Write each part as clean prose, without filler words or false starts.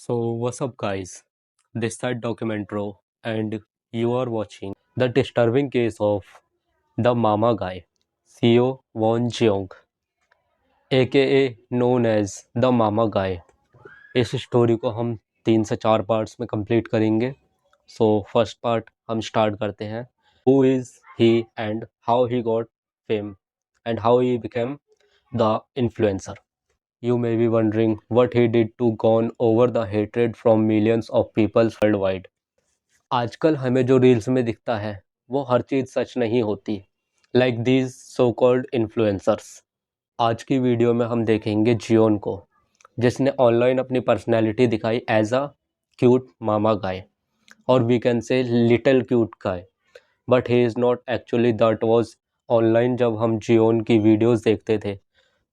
So, what's up, guys? This side Documentro, and you are watching the disturbing case of the Mama Guy, Seo Won Jeong, aka known as the Mama Guy. इस story को हम 3 से 4 parts में complete करेंगे. So first part हम start करते हैं. Who is he and how he got fame and how he became the influencer. You may be wondering what he did to gain over the hatred from millions of people worldwide. आजकल हमें जो reels में दिखता है वो हर चीज़ सच नहीं होती. Like these so called influencers. आज की वीडियो में हम देखेंगे जियोन को, जिसने ऑनलाइन अपनी पर्सनैलिटी दिखाई एज अ क्यूट मामा गाय, और we can say little cute guy, but he is not actually. That was online जब हम जियोन की वीडियोस देखते थे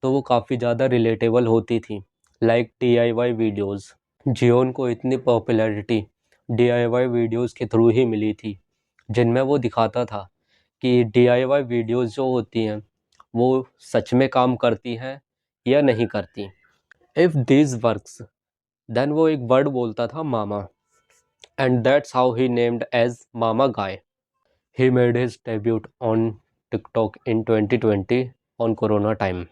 तो वो काफ़ी ज़्यादा रिलेटेबल होती थी. Like DIY videos. जियोन को इतनी पॉपुलैरिटी DIY वीडियोस के थ्रू ही मिली थी, जिनमें वो दिखाता था कि DIY वीडियोस जो होती हैं वो सच में काम करती हैं या नहीं करती. इफ़ दिस वर्क्स, देन वो एक वर्ड बोलता था mama, and that's how he named as mama guy. He made his debut on TikTok in 2020 on corona time.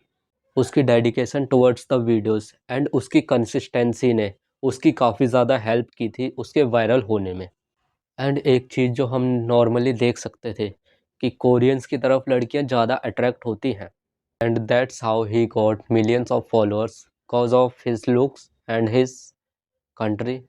उसकी dedication towards the videos and उसकी कंसिस्टेंसी ने उसकी काफ़ी ज़्यादा हेल्प की थी उसके वायरल होने में. एंड एक चीज़ जो हम नॉर्मली देख सकते थे कि कोरियंस की तरफ लड़कियां ज़्यादा अट्रैक्ट होती हैं, and that's how he got millions of followers because of his looks and his country.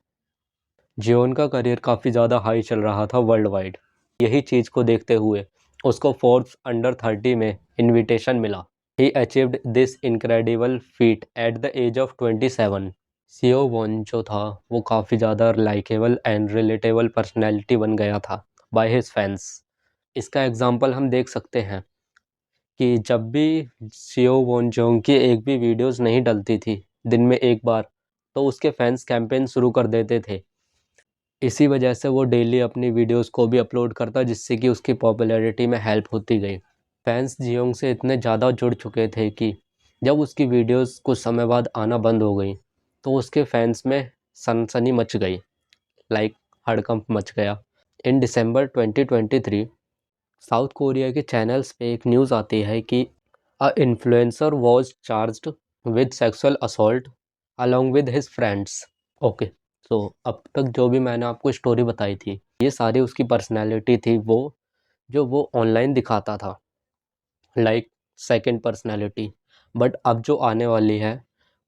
Jeon का करियर काफ़ी ज़्यादा हाई चल रहा था वर्ल्ड वाइड. यही चीज़ को देखते हुए उसको फोर्ब्स अंडर 30 में इनविटेशन मिला. He achieved this incredible feat at the age of 27. CO one जो था वो काफ़ी ज़्यादा लाइकेबल एंड रिलेटेबल पर्सनैलिटी बन गया था बाय हिज फैंस. इसका एग्जांपल हम देख सकते हैं कि जब भी सीओ वन जोंग की एक भी वीडियोस नहीं डलती थी दिन में एक बार, तो उसके फैंस कैंपेन शुरू कर देते थे. इसी वजह से वो डेली अपनी वीडियोस को भी अपलोड करता, जिससे कि उसकी पॉपुलैरिटी में हेल्प होती गई. फैंस जियोंग से इतने ज़्यादा जुड़ चुके थे कि जब उसकी वीडियोस कुछ समय बाद आना बंद हो गई तो उसके फैंस में सनसनी मच गई. लाइक हड़कंप मच गया. इन दिसंबर 2023 साउथ कोरिया के चैनल्स पे एक न्यूज़ आती है कि a influencer was charged with sexual assault along with his friends. Okay, so अब तक जो भी मैंने आपको स्टोरी बताई थी ये सारी उसकी पर्सनैलिटी थी, वो जो वो ऑनलाइन दिखाता था, लाइक सेकंड पर्सनैलिटी. बट अब जो आने वाली है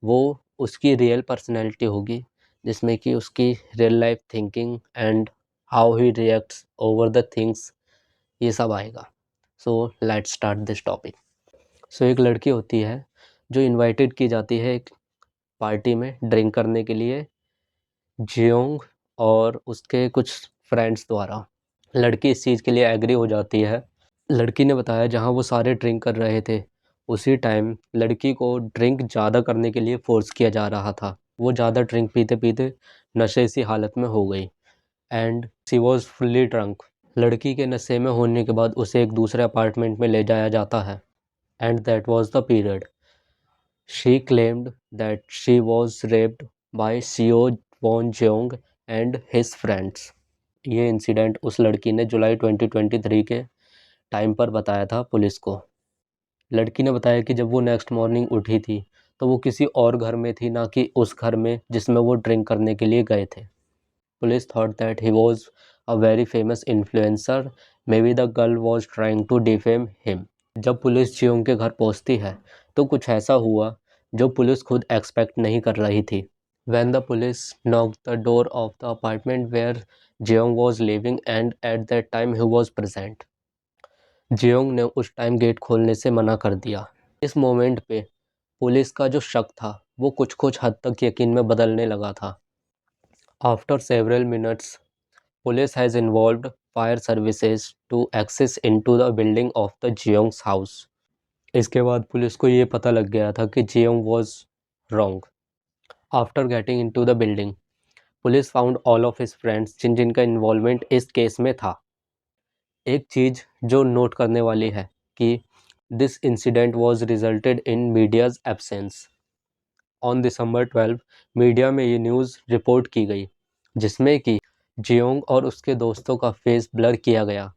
वो उसकी रियल पर्सनैलिटी होगी, जिसमें कि उसकी real life thinking and how he reacts over the things, ये सब आएगा. So let's start this topic. So एक लड़की होती है जो इनवाइटेड की जाती है एक पार्टी में ड्रिंक करने के लिए जियोंग और उसके कुछ फ्रेंड्स द्वारा. लड़की इस चीज़ के लिए एग्री हो जाती है. लड़की ने बताया जहाँ वो सारे ड्रिंक कर रहे थे उसी टाइम लड़की को ड्रिंक ज़्यादा करने के लिए फोर्स किया जा रहा था. वो ज़्यादा ड्रिंक पीते पीते नशे सी हालत में हो गई and she was fully drunk. लड़की के नशे में होने के बाद उसे एक दूसरे अपार्टमेंट में ले जाया जाता है, and that was the period she claimed that she was raped by Seo Won Jeong and his friends. ये इंसिडेंट उस लड़की ने जुलाई 2023 के टाइम पर बताया था पुलिस को. लड़की ने बताया कि जब वो नेक्स्ट मॉर्निंग उठी थी तो वो किसी और घर में थी, ना कि उस घर में जिसमें वो ड्रिंक करने के लिए गए थे. Police thought that he was a very famous influencer, may be the girl was trying to defame him. जब पुलिस जियोंग के घर पहुंचती है तो कुछ ऐसा हुआ जो पुलिस खुद एक्सपेक्ट नहीं कर रही थी. When the police knocked the door of the apartment where Jeong was living, and at that time he was present. Jeong ने उस टाइम गेट खोलने से मना कर दिया. इस मोमेंट पे पुलिस का जो शक था वो कुछ कुछ हद तक यकीन में बदलने लगा था. After several minutes police has involved fire services to access into the building of the Jeongs house. इसके बाद पुलिस को ये पता लग गया था कि Jeong was wrong. After getting into the building police found all of his friends जिनका इन्वॉल्वमेंट इस केस में था. एक चीज़ जो नोट करने वाली है कि this incident was resulted in media's absence. On December 12 media में ये न्यूज़ रिपोर्ट की गई जिसमें कि जियोंग और उसके दोस्तों का फेस ब्लर किया गया,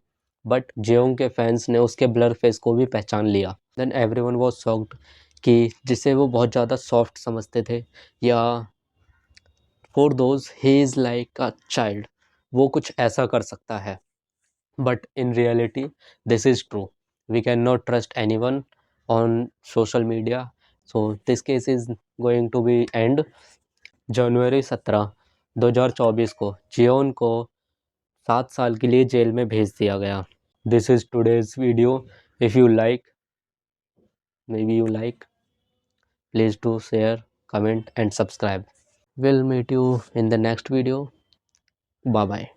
बट जियोंग के फैंस ने उसके ब्लर फेस को भी पहचान लिया। देन एवरीवन वाज शॉक्ड कि जिसे वो बहुत ज़्यादा सॉफ्ट समझते थे या for those he is like a child, वो कुछ ऐसा कर सकता है। But in reality, this is true. We cannot trust anyone on social media. So this case is going to be end जनवरी 17 2024 को जियोन को 7 साल के लिए जेल में भेज दिया गया। This is today's video. If you like, maybe you like, please do share, comment and subscribe. We'll meet you in the next video. Bye bye.